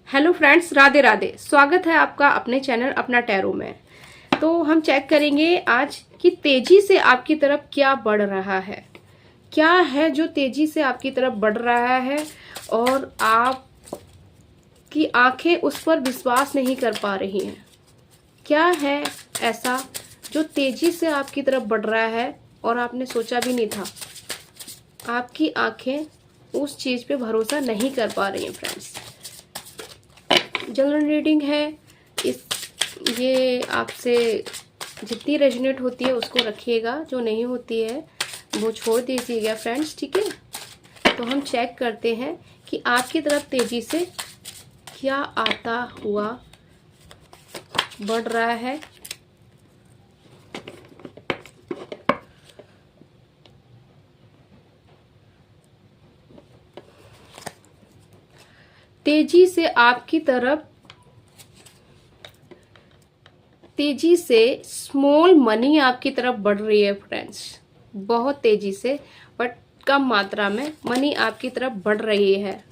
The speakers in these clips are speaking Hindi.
Hello friends, Radhe Radhe. स्वागत है आपका अपने चैनल अपना टैरो में। तो हम चेक करेंगे आज कि तेजी से आपकी तरफ क्या बढ़ रहा है, क्या है जो तेजी से आपकी तरफ बढ़ रहा है और आपकी आंखें उस पर विश्वास नहीं कर पा रही हैं। क्या है ऐसा जो तेजी से आपकी तरफ बढ़ रहा है और आपने सोचा भी नहीं था। आपकी आंखें उस चीज पे भरोसा नहीं कर पा रही हैं फ्रेंड्स। जनरल रीडिंग है ये आपसे जितनी रेजोनेट होती है उसको रखिएगा, जो नहीं होती है वो छोड़ दीजिएगा फ्रेंड्स, ठीक है। तो हम चेक करते हैं कि आपकी तरफ तेजी से क्या आता हुआ बढ़ रहा है। तेजी से आपकी तरफ तेजी से स्मॉल मनी आपकी तरफ बढ़ रही है फ्रेंड्स, बहुत तेजी से बट कम मात्रा में मनी आपकी तरफ बढ़ रही है।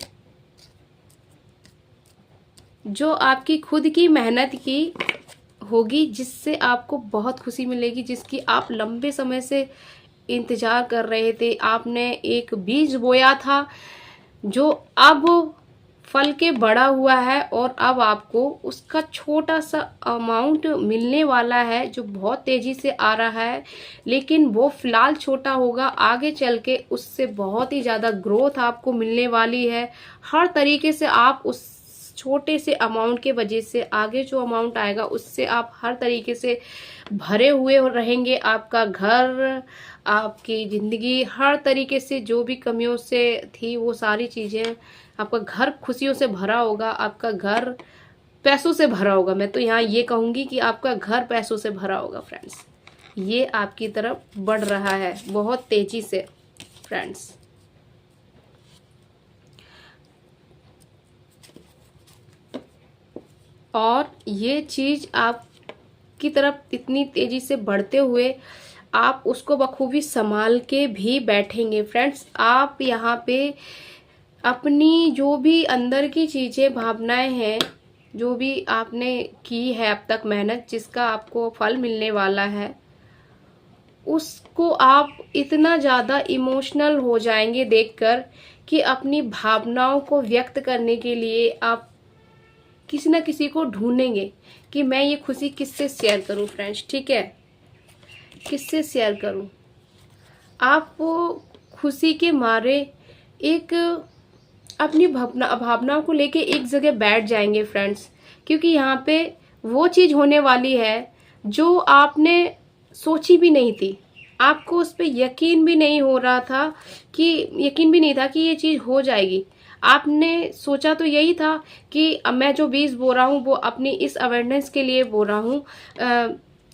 जो आपकी खुद की मेहनत की होगी, जिससे आपको बहुत खुशी मिलेगी, जिसकी आप लंबे समय से इंतजार कर रहे थे। आपने एक बीज बोया था जो अब फल के बड़ा हुआ है और अब आपको उसका छोटा सा अमाउंट मिलने वाला है, जो बहुत तेजी से आ रहा है। लेकिन वो फिलहाल छोटा होगा, आगे चल के उससे बहुत ही ज्यादा ग्रोथ आपको मिलने वाली है। हर तरीके से आप उस छोटे से अमाउंट के वजह से आगे जो अमाउंट आएगा उससे आप हर तरीके से भरे हुए रहेंगे। आपका घर, आपकी जिंदगी, हर तरीके से जो भी कमियों से थी वो सारी चीजें, आपका घर खुशियों से भरा होगा, आपका घर पैसों से भरा होगा। मैं तो यहाँ ये कहूंगी कि आपका घर पैसों से भरा होगा फ्रेंड्स। ये आपकी तरफ बढ़ रहा है बहुत तेजी से फ्रेंड्स। और ये चीज आपकी तरफ इतनी तेजी से बढ़ते हुए आप उसको बखूबी संभाल के भी बैठेंगे फ्रेंड्स। आप यहाँ पे अपनी जो भी अंदर की चीजें, भावनाएं हैं, जो भी आपने की है अब तक मेहनत, जिसका आपको फल मिलने वाला है, उसको आप इतना ज्यादा इमोशनल हो जाएंगे देखकर कि अपनी भावनाओं को व्यक्त करने के लिए आप किसी न किसी को ढूंढेंगे कि मैं ये खुशी किससे शेयर करूं फ्रेंड्स, ठीक है, किससे शेयर करूं। आप वो खुशी के मारे एक अपनी भावनाओं को लेके एक जगह बैठ जाएंगे फ्रेंड्स, क्योंकि यहाँ पे वो चीज होने वाली है जो आपने सोची भी नहीं थी। आपको उस पर यकीन भी नहीं हो रहा था कि यकीन भी नहीं था कि ये चीज हो जाएगी। आपने सोचा तो यही था कि अब मैं जो बीज बो रहा हूँ वो अपनी इस अवेयरनेस के लिए बो रहा हूँ,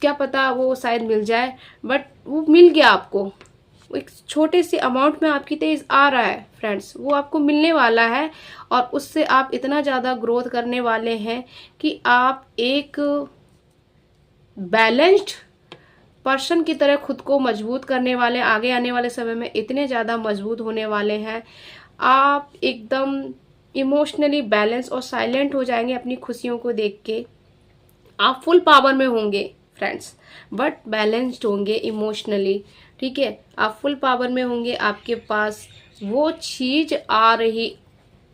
क्या पता वो शायद मिल जाए। बट वो मिल गया आपको, एक छोटे से अमाउंट में आपकी तेज आ रहा है फ्रेंड्स, वो आपको मिलने वाला है। और उससे आप इतना ज्यादा ग्रोथ करने वाले हैं कि आप एक बैलेंस्ड पर्सन की तरह खुद को मजबूत करने वाले, आगे आने वाले समय में इतने ज्यादा मजबूत होने वाले हैं। आप एकदम इमोशनली बैलेंस और साइलेंट हो जाएंगे अपनी खुशियों को देख के। आप फुल पावर में होंगे फ्रेंड्स, बट बैलेंस्ड होंगे इमोशनली, ठीक है। आप फुल पावर में होंगे, आपके पास वो चीज आ रही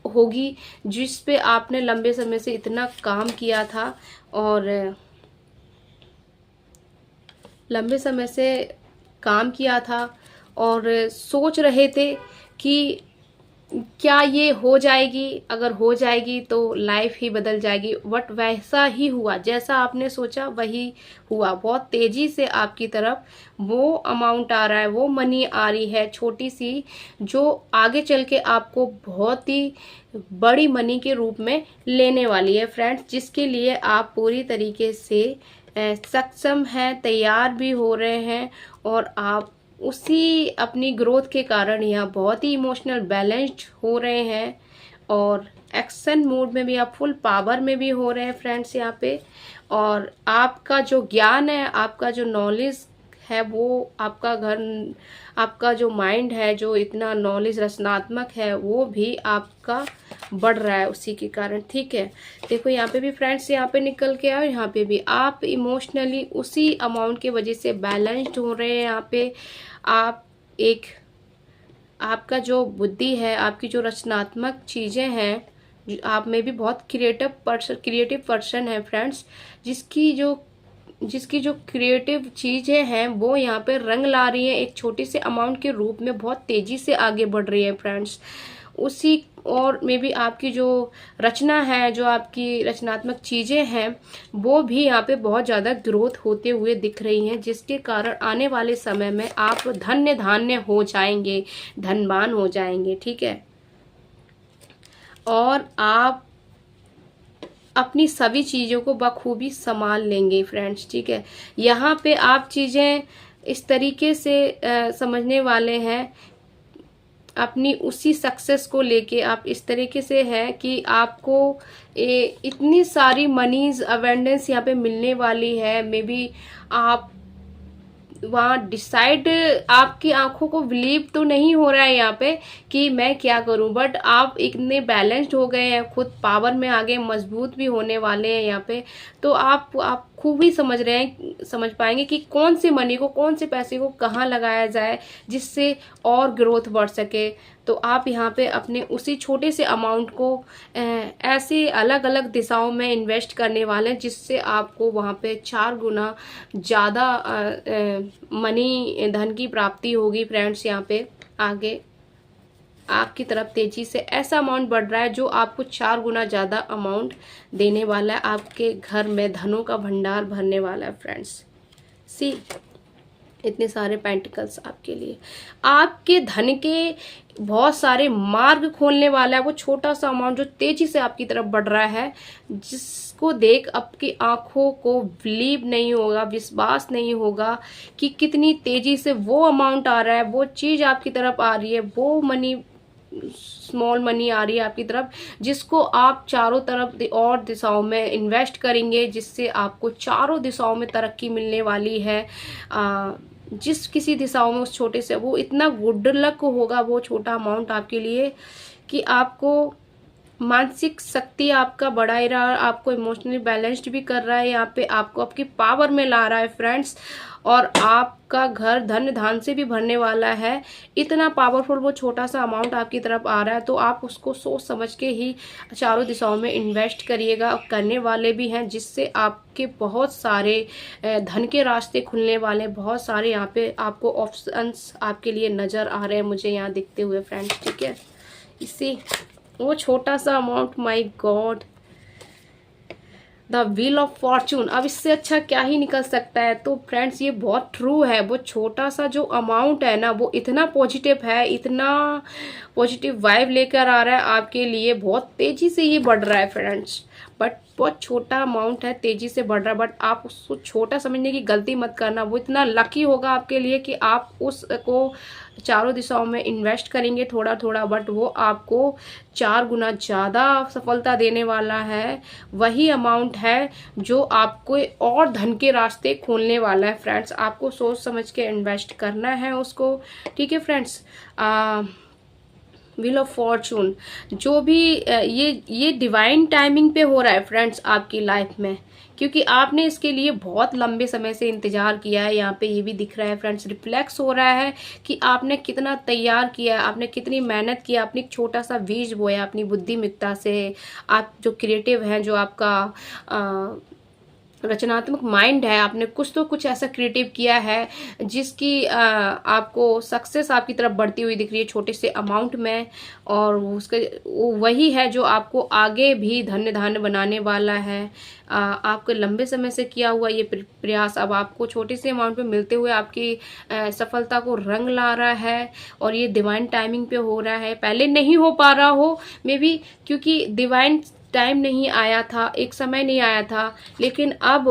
होगी जिस पे आपने लंबे समय से इतना काम किया था और लंबे समय से काम किया था और सोच रहे थे कि क्या ये हो जाएगी, अगर हो जाएगी तो लाइफ ही बदल जाएगी। बट वैसा ही हुआ, जैसा आपने सोचा वही हुआ। बहुत तेजी से आपकी तरफ वो अमाउंट आ रहा है, वो मनी आ रही है छोटी सी, जो आगे चल के आपको बहुत ही बड़ी मनी के रूप में लेने वाली है फ्रेंड्स, जिसके लिए आप पूरी तरीके से सक्षम हैं, तैयार भी हो रहे हैं। और आप उसी अपनी ग्रोथ के कारण यहाँ बहुत ही इमोशनल बैलेंस्ड हो रहे हैं और एक्शन मोड में भी आप फुल पावर में भी हो रहे हैं फ्रेंड्स यहाँ पे। और आपका जो ज्ञान है, आपका जो नॉलेज है वो आपका घर, आपका जो माइंड है, जो इतना नॉलेज रचनात्मक है, वो भी आपका बढ़ रहा है उसी के कारण। ठीक है, देखो यहाँ पे भी फ्रेंड्स, यहाँ पे निकल के आओ, यहाँ पे भी आप इमोशनली उसी अमाउंट की वजह से बैलेंस्ड हो रहे हैं। यहाँ पे आप एक, आपका जो बुद्धि है, आपकी जो रचनात्मक चीज़ें हैं, आप में भी बहुत क्रिएटिव पर्सन है फ्रेंड्स, जिसकी जो क्रिएटिव चीज़ें हैं वो यहाँ पे रंग ला रही हैं, एक छोटे से अमाउंट के रूप में बहुत तेज़ी से आगे बढ़ रही है फ्रेंड्स। उसी और में भी आपकी जो रचना है, जो आपकी रचनात्मक चीज़ें हैं, वो भी यहाँ पे बहुत ज़्यादा ग्रोथ होते हुए दिख रही हैं, जिसके कारण आने वाले समय में आप धन्य धान्य हो जाएंगे, धनवान हो जाएंगे। ठीक है, और आप अपनी सभी चीज़ों को बखूबी संभाल लेंगे फ्रेंड्स। ठीक है, यहाँ पे आप चीज़ें इस तरीके से समझने वाले हैं, अपनी उसी सक्सेस को लेके आप इस तरीके से है कि आपको इतनी सारी मनीज अवेंडेंस यहाँ पे मिलने वाली है। मे बी आप वहाँ डिसाइड, आपकी आंखों को बिलीव तो नहीं हो रहा है यहाँ पे कि मैं क्या करूँ, बट आप इतने बैलेंस्ड हो गए हैं, खुद पावर में आगे मजबूत भी होने वाले हैं यहाँ पे। तो आप खूब ही समझ रहे हैं, समझ पाएंगे कि कौन से मनी को, कौन से पैसे को कहाँ लगाया जाए जिससे और ग्रोथ बढ़ सके। तो आप यहाँ पे अपने उसी छोटे से अमाउंट को ऐसे अलग अलग दिशाओं में इन्वेस्ट करने वाले हैं, जिससे आपको वहाँ पे 4 गुना ज़्यादा मनी, धन की प्राप्ति होगी फ्रेंड्स। यहाँ पे आगे आपकी तरफ तेजी से ऐसा अमाउंट बढ़ रहा है जो आपको 4 गुना ज़्यादा अमाउंट देने वाला है, आपके घर में धनों का भंडार भरने वाला है फ्रेंड्स। सी, इतने सारे पेंटिकल्स आपके लिए, आपके धन के बहुत सारे मार्ग खोलने वाला है। वो छोटा सा अमाउंट जो तेजी से आपकी तरफ बढ़ रहा है, जिसको देख आपकी आंखों को बिलीव नहीं होगा, विश्वास नहीं होगा कि कितनी तेजी से वो अमाउंट आ रहा है, वो चीज़ आपकी तरफ आ रही है, वो मनी, स्मॉल मनी आ रही है आपकी तरफ, जिसको आप चारों तरफ और दिशाओं में इन्वेस्ट करेंगे, जिससे आपको चारों दिशाओं में तरक्की मिलने वाली है। जिस किसी दिशाओं में उस छोटे से, वो इतना गुड लक होगा वो छोटा अमाउंट आपके लिए कि आपको मानसिक शक्ति आपका बढ़ा ही रहा है, आपको इमोशनली बैलेंस्ड भी कर रहा है, यहाँ पे आपको आपकी पावर में ला रहा है फ्रेंड्स। और आपका घर धन धान से भी भरने वाला है। इतना पावरफुल वो छोटा सा अमाउंट आपकी तरफ आ रहा है, तो आप उसको सोच समझ के ही चारों दिशाओं में इन्वेस्ट करिएगा, करने वाले भी हैं, जिससे आपके बहुत सारे धन के रास्ते खुलने वाले, बहुत सारे यहाँ पे आपको ऑप्शंस आपके लिए नज़र आ रहे हैं मुझे यहाँ दिखते हुए फ्रेंड्स। ठीक है, इसी वो छोटा सा amount, my God, the wheel of Fortune, अब इससे अच्छा क्या ही निकल सकता है। तो फ्रेंड्स ये बहुत ट्रू है, वो छोटा सा जो अमाउंट है ना, वो इतना पॉजिटिव है, इतना पॉजिटिव वाइब लेकर आ रहा है आपके लिए, बहुत तेजी से ये बढ़ रहा है फ्रेंड्स। बट बहुत छोटा अमाउंट है, तेजी से बढ़ रहा है, बट आप उसको छोटा समझने की गलती मत करना। वो इतना लकी होगा आपके लिए कि आप उसको चारों दिशाओं में इन्वेस्ट करेंगे थोड़ा थोड़ा, बट वो आपको 4 गुना ज़्यादा सफलता देने वाला है। वही अमाउंट है जो आपको और धन के रास्ते खोलने वाला है फ्रेंड्स। आपको सोच समझ के इन्वेस्ट करना है उसको। ठीक है फ्रेंड्स, व्हील ऑफ फॉर्चून जो भी ये डिवाइन टाइमिंग पे हो रहा है फ्रेंड्स आपकी लाइफ में, क्योंकि आपने इसके लिए बहुत लंबे समय से इंतजार किया है। यहाँ पे ये भी दिख रहा है फ्रेंड्स, रिफ्लेक्स हो रहा है कि आपने कितना तैयार किया है, आपने कितनी मेहनत किया, अपनी छोटा सा बीज बोया अपनी बुद्धिमत्ता से। आप जो क्रिएटिव हैं, जो आपका रचनात्मक माइंड है, आपने कुछ तो कुछ ऐसा क्रिएटिव किया है जिसकी आपको सक्सेस आपकी तरफ बढ़ती हुई दिख रही है छोटे से अमाउंट में। और उसके वही है जो आपको आगे भी धन्य धान्य बनाने वाला है। आपके लंबे समय से किया हुआ ये प्रयास अब आपको छोटे से अमाउंट पे मिलते हुए आपकी सफलता को रंग ला रहा है। और ये डिवाइन टाइमिंग पे हो रहा है, पहले नहीं हो पा रहा हो मे बी, क्योंकि डिवाइन टाइम नहीं आया था, एक समय नहीं आया था, लेकिन अब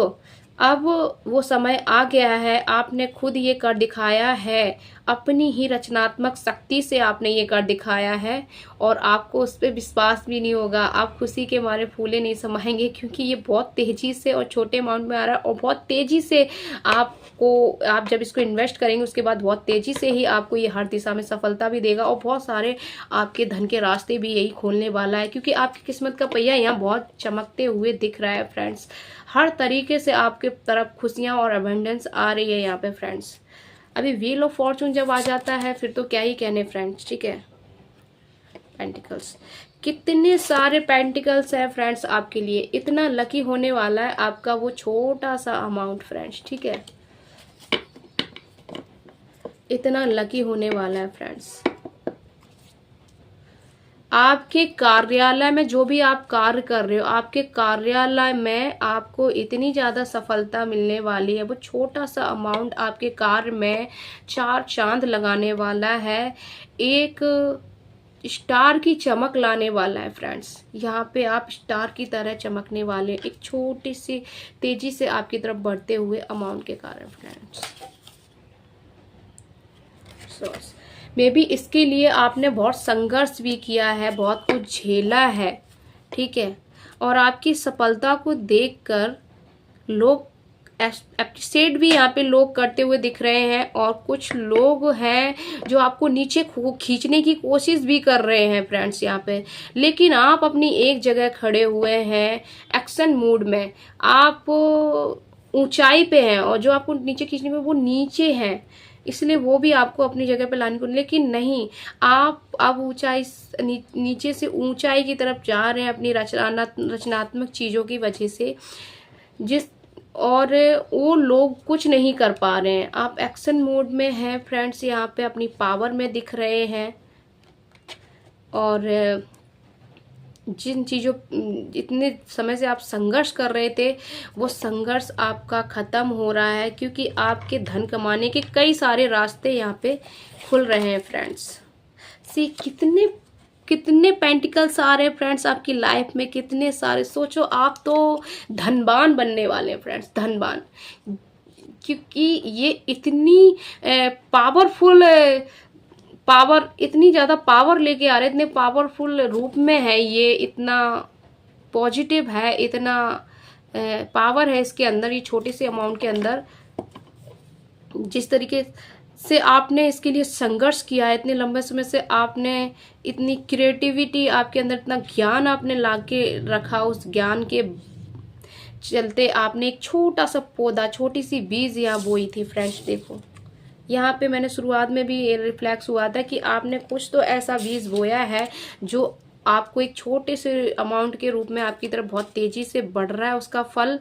वो समय आ गया है। आपने खुद ये कर दिखाया है, अपनी ही रचनात्मक शक्ति से आपने ये कर दिखाया है और आपको उस पर विश्वास भी नहीं होगा। आप खुशी के मारे फूले नहीं समाएंगे, क्योंकि ये बहुत तेजी से और छोटे अमाउंट में आ रहा है और बहुत तेजी से आप जब इसको इन्वेस्ट करेंगे उसके बाद बहुत तेजी से ही आपको ये हर दिशा में सफलता भी देगा और बहुत सारे आपके धन के रास्ते भी यही खोलने वाला है, क्योंकि आपकी किस्मत का पहिया यहाँ बहुत चमकते हुए दिख रहा है फ्रेंड्स। हर तरीके से आपके तरफ खुशियाँ और अबंडेंस आ रही है यहाँ पे फ्रेंड्स। अभी व्हील ऑफ फॉर्चून जब आ जाता है फिर तो क्या ही कहने फ्रेंड्स, ठीक है। पेंटिकल्स, कितने सारे पेंटिकल्स है फ्रेंड्स आपके लिए। इतना लकी होने वाला है आपका वो छोटा सा अमाउंट फ्रेंड्स, ठीक है। इतना लकी होने वाला है फ्रेंड्स। आपके कार्यालय में जो भी आप कार्य कर रहे हो, आपके कार्यालय में आपको इतनी ज़्यादा सफलता मिलने वाली है। वो छोटा सा अमाउंट आपके कार्य में 4 चांद लगाने वाला है, एक स्टार की चमक लाने वाला है फ्रेंड्स। यहाँ पे आप स्टार की तरह चमकने वाले, एक छोटी सी तेजी से आपकी तरफ बढ़ते हुए अमाउंट के कारण फ्रेंड्स। मे बी इसके लिए आपने बहुत संघर्ष भी किया है, बहुत कुछ झेला है, ठीक है। और आपकी सफलता को देखकर लोग एप्रिशिएट भी यहाँ पे लोग करते हुए दिख रहे हैं और कुछ लोग हैं जो आपको नीचे खींचने की कोशिश भी कर रहे हैं फ्रेंड्स यहाँ पे। लेकिन आप अपनी एक जगह खड़े हुए हैं, एक्शन मूड में, आप ऊंचाई पे हैं और जो आपको नीचे खींचने में वो नीचे हैं, इसलिए वो भी आपको अपनी जगह पे लाने को, लेकिन नहीं, आप ऊंचाई नीचे से ऊंचाई की तरफ जा रहे हैं अपनी रचनात्मक चीज़ों की वजह से, और वो लोग कुछ नहीं कर पा रहे हैं। आप एक्शन मोड में हैं फ्रेंड्स, यहाँ पे अपनी पावर में दिख रहे हैं और जिन चीज़ों इतने समय से आप संघर्ष कर रहे थे वो संघर्ष आपका ख़त्म हो रहा है, क्योंकि आपके धन कमाने के कई सारे रास्ते यहाँ पे खुल रहे हैं फ्रेंड्स। सी कितने पेंटिकल्स आ रहे हैं फ्रेंड्स आपकी लाइफ में, कितने सारे। सोचो आप तो धनवान बनने वाले हैं फ्रेंड्स, धनवान, क्योंकि ये इतनी पावर इतनी ज़्यादा पावर लेके आ रहे हैं, इतने पावरफुल रूप में है ये, इतना पॉजिटिव है, इतना पावर है इसके अंदर, ये छोटे से अमाउंट के अंदर। जिस तरीके से आपने इसके लिए संघर्ष किया है इतने लंबे समय से, आपने इतनी क्रिएटिविटी आपके अंदर, इतना ज्ञान आपने ला के रखा, उस ज्ञान के चलते आपने एक छोटा सा पौधा, छोटी सी बीज यहाँ बोई थी फ्रेंड्स। देखो यहाँ पे मैंने शुरुआत में भी रिफ्लेक्स हुआ था कि आपने कुछ तो ऐसा बीज बोया है जो आपको एक छोटे से अमाउंट के रूप में आपकी तरफ बहुत तेजी से बढ़ रहा है उसका फल,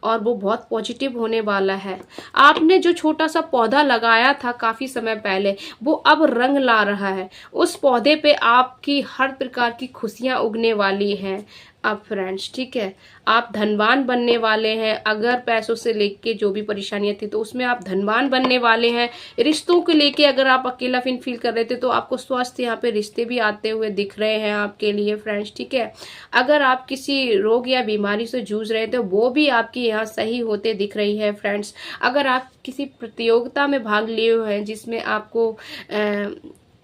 और वो बहुत पॉजिटिव होने वाला है। आपने जो छोटा सा पौधा लगाया था काफ़ी समय पहले, वो अब रंग ला रहा है। उस पौधे पे आपकी हर प्रकार की खुशियाँ उगने वाली हैं अब फ्रेंड्स, ठीक है। आप धनवान बनने वाले हैं। अगर पैसों से लेके जो भी परेशानियां थी तो उसमें आप धनवान बनने वाले हैं। रिश्तों को लेके अगर आप अकेला फील कर रहे थे तो आपको स्वस्थ यहाँ पे रिश्ते भी आते हुए दिख रहे हैं आपके लिए फ्रेंड्स, ठीक है। अगर आप किसी रोग या बीमारी से जूझ रहे थे वो भी आपकी यहाँ सही होते दिख रही है फ्रेंड्स। अगर आप किसी प्रतियोगिता में भाग लिए हुए हैं जिसमें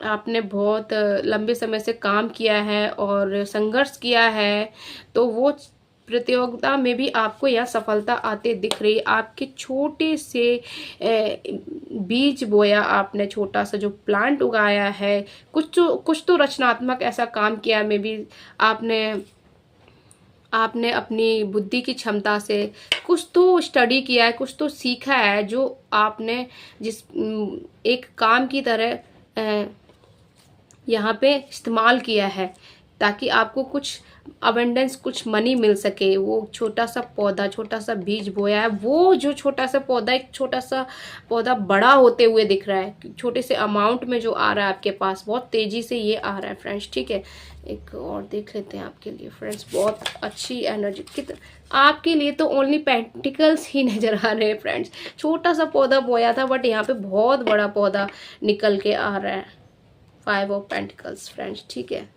आपने बहुत लंबे समय से काम किया है और संघर्ष किया है, तो वो प्रतियोगिता में भी आपको यह सफलता आते दिख रही है। आपके छोटे से बीज बोया आपने, छोटा सा जो प्लांट उगाया है, कुछ तो रचनात्मक ऐसा काम किया में भी आपने अपनी बुद्धि की क्षमता से कुछ तो स्टडी किया है, कुछ तो सीखा है, जो आपने एक काम की तरह यहाँ पे इस्तेमाल किया है ताकि आपको कुछ अबंडेंस, कुछ मनी मिल सके। वो छोटा सा पौधा, छोटा सा बीज बोया है, वो जो छोटा सा पौधा, एक छोटा सा पौधा बड़ा होते हुए दिख रहा है, छोटे से अमाउंट में जो आ रहा है आपके पास, बहुत तेजी से ये आ रहा है फ्रेंड्स, ठीक है। एक और देख लेते हैं आपके लिए फ्रेंड्स, बहुत अच्छी एनर्जी आपके लिए तो ओनली पेंटिकल्स ही नजर आ रहे हैं फ्रेंड्स। छोटा सा पौधा बोया था बट यहाँ पे बहुत बड़ा पौधा निकल के आ रहा है। 5 ऑफ पेंटिकल्स फ्रेंड्स, ठीक है।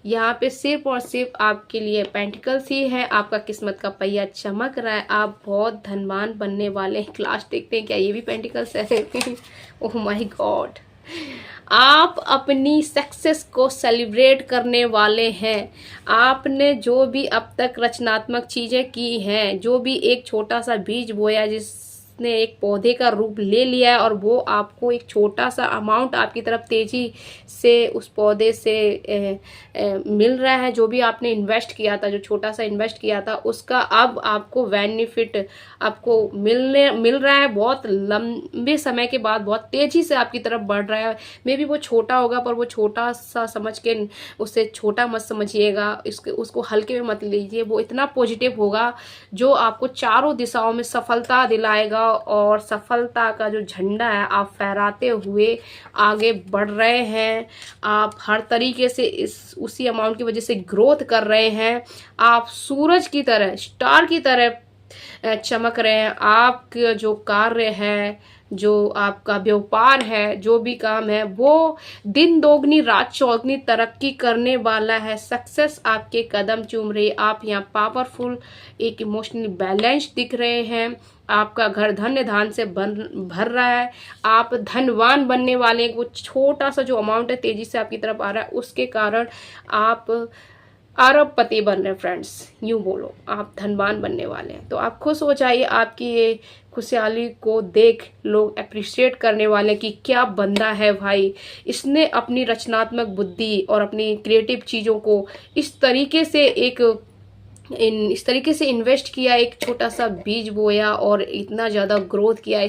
यहाँ पे सिर्फ और सिर्फ आपके लिए पेंटिकल्स ही है। आपका किस्मत का पहिया चमक रहा है, आप बहुत धनवान बनने वाले हैं। लास्ट देखते हैं क्या ये भी पेंटिकल्स है। ओह माय गॉड, आप अपनी सक्सेस को सेलिब्रेट करने वाले हैं। आपने जो भी अब तक रचनात्मक चीज़ें की हैं, जो भी एक छोटा सा बीज बोया जिसने एक पौधे का रूप ले लिया है और वो आपको एक छोटा सा अमाउंट आपकी तरफ तेजी से उस पौधे से मिल रहा है, जो भी आपने इन्वेस्ट किया था, जो छोटा सा इन्वेस्ट किया था, उसका अब आपको बेनिफिट आपको मिल रहा है। बहुत लंबे समय के बाद बहुत तेजी से आपकी तरफ बढ़ रहा है। मे बी वो छोटा होगा, पर वो छोटा सा समझ के उसे छोटा मत समझिएगा, उसको हल्के में मत लीजिए। वो इतना पॉजिटिव होगा जो आपको चारों दिशाओं में सफलता दिलाएगा, और सफलता का जो झंडा है आप फहराते हुए आगे बढ़ रहे हैं। आप हर तरीके से उसी अमाउंट की वजह से ग्रोथ कर रहे हैं। आप सूरज की तरह, स्टार की तरह चमक रहे हैं। आपका जो कार्य है, जो आपका व्यापार है, जो भी काम है, वो दिन दोगुनी रात चौगुनी तरक्की करने वाला है। सक्सेस आपके कदम चूम रही है। आप यहाँ पावरफुल, एक इमोशनली बैलेंस दिख रहे हैं। आपका घर धन्य धान से भर रहा है। आप धनवान बनने वाले हैं। वो छोटा सा जो अमाउंट है तेजी से आपकी तरफ आ रहा है, उसके कारण आप अरबपति बन रहे हैं फ्रेंड्स। यूं बोलो, आप धनवान बनने वाले हैं। तो आप खुश हो जाइए। आपकी ये खुशहाली को देख लोग अप्रिशिएट करने वाले कि क्या बंदा है भाई, इसने अपनी रचनात्मक बुद्धि और अपनी क्रिएटिव चीज़ों को इस तरीके से इन्वेस्ट किया, एक छोटा सा बीज बोया और इतना ज़्यादा ग्रोथ किया।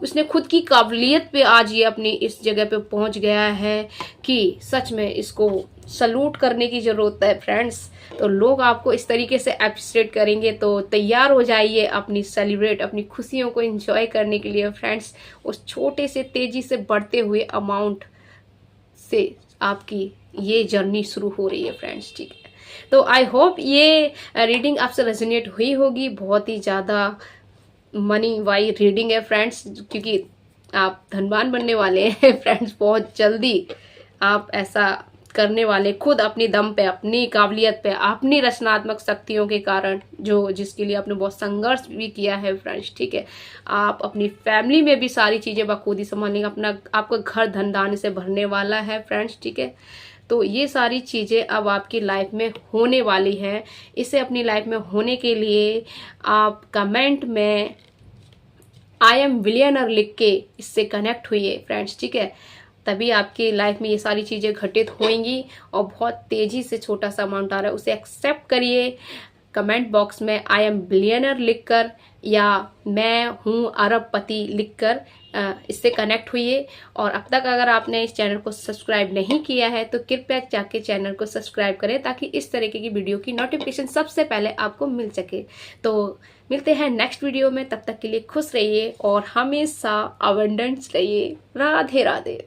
उसने खुद की काबिलियत पे आज ये अपनी इस जगह पे पहुंच गया है कि सच में इसको सलूट करने की ज़रूरत है फ्रेंड्स। तो लोग आपको इस तरीके से अप्रिशिएट करेंगे, तो तैयार हो जाइए अपनी खुशियों को एंजॉय करने के लिए फ्रेंड्स। उस छोटे से तेज़ी से बढ़ते हुए अमाउंट से आपकी ये जर्नी शुरू हो रही है फ्रेंड्स, ठीक है। तो आई होप ये रीडिंग आपसे रेजोनेट हुई होगी। बहुत ही ज़्यादा मनी वाई रीडिंग है फ्रेंड्स, क्योंकि आप धनवान बनने वाले हैं फ्रेंड्स। बहुत जल्दी आप ऐसा करने वाले, खुद अपनी दम पे, अपनी काबिलियत पे, अपनी रचनात्मक शक्तियों के कारण, जिसके लिए आपने बहुत संघर्ष भी किया है फ्रेंड्स, ठीक है। आप अपनी फैमिली में भी सारी चीज़ें बखूबी संभालेंगे। आपका घर धन धान्य से भरने वाला है फ्रेंड्स, ठीक है। तो ये सारी चीज़ें अब आपकी लाइफ में होने वाली है। इसे अपनी लाइफ में होने के लिए आप कमेंट में आई एम बिलियनर लिख के इससे कनेक्ट हुई फ्रेंड्स, ठीक है। तभी आपकी लाइफ में ये सारी चीज़ें घटित होंगी और बहुत तेज़ी से छोटा सा अमाउंट आ रहा है उसे एक्सेप्ट करिए। कमेंट बॉक्स में आई एम बिलियनर लिखकर या मैं हूँ अरबपति लिखकर इससे कनेक्ट हुई। और अब तक अगर आपने इस चैनल को सब्सक्राइब नहीं किया है तो कृपया जाके चैनल को सब्सक्राइब करें, ताकि इस तरीके की वीडियो की नोटिफिकेशन सबसे पहले आपको मिल सके। तो मिलते हैं नेक्स्ट वीडियो में, तब तक के लिए खुश रहिए और हमेशा अबंडेंस रहिए। राधे राधे।